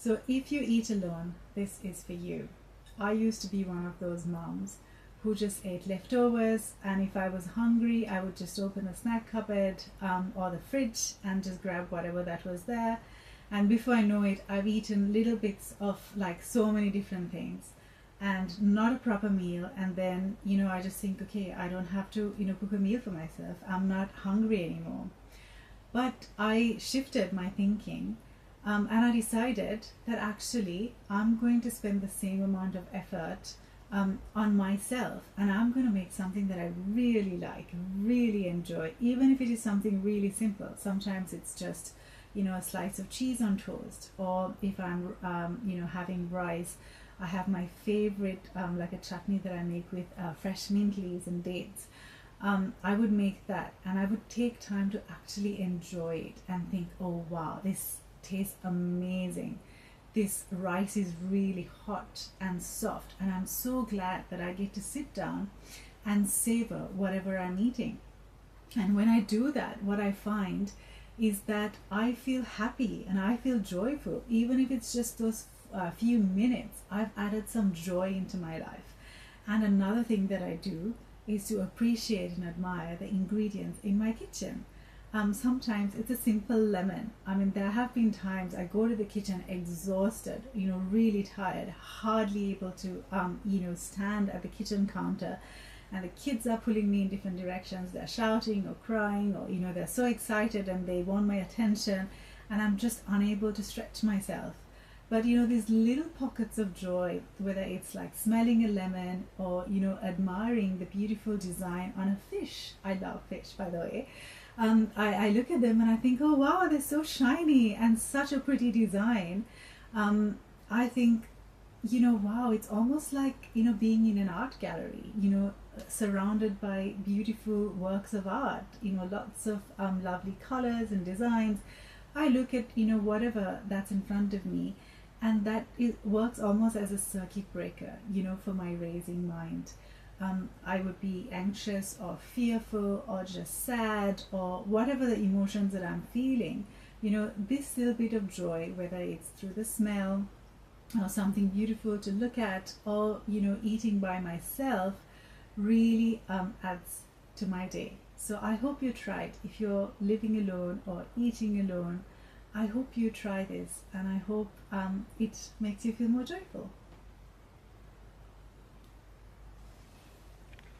So if you eat alone, this is for you. I used to be one of those moms who just ate leftovers, and if I was hungry, I would just open the snack cupboard or the fridge and just grab whatever that was there. And before I know it, I've eaten little bits of like so many different things and not a proper meal. And then, I just think, okay, I don't have to, cook a meal for myself. I'm not hungry anymore. But I shifted my thinking, and I decided that actually I'm going to spend the same amount of effort on myself, and I'm going to make something that I really like, really enjoy, even if it is something really simple. Sometimes it's just, a slice of cheese on toast, or if I'm, having rice, I have my favorite, like a chutney that I make with fresh mint leaves and dates. I would make that, and I would take time to actually enjoy it and think, oh wow, this tastes amazing. This rice is really hot and soft, and I'm so glad that I get to sit down and savor whatever I'm eating. And when I do that, what I find is that I feel happy and I feel joyful, even if it's just those few minutes. I've added some joy into my life. And another thing that I do is to appreciate and admire the ingredients in my kitchen. Sometimes it's a simple lemon. I mean, there have been times I go to the kitchen exhausted, really tired, hardly able to, stand at the kitchen counter, and the kids are pulling me in different directions. They're shouting or crying, or, they're so excited and they want my attention, and I'm just unable to stretch myself. But these little pockets of joy, whether it's like smelling a lemon or admiring the beautiful design on a fish. I love fish, by the way. I look at them and I think, oh wow, they're so shiny and such a pretty design. I think, wow, it's almost like being in an art gallery, surrounded by beautiful works of art, lots of lovely colors and designs. I look at whatever that's in front of me, and that works almost as a circuit breaker, for my racing mind. I would be anxious or fearful or just sad or whatever the emotions that I'm feeling. This little bit of joy, whether it's through the smell or something beautiful to look at, or eating by myself, really adds to my day. So I hope you try it. If you're living alone or eating alone, I hope you try this, and I hope it makes you feel more joyful.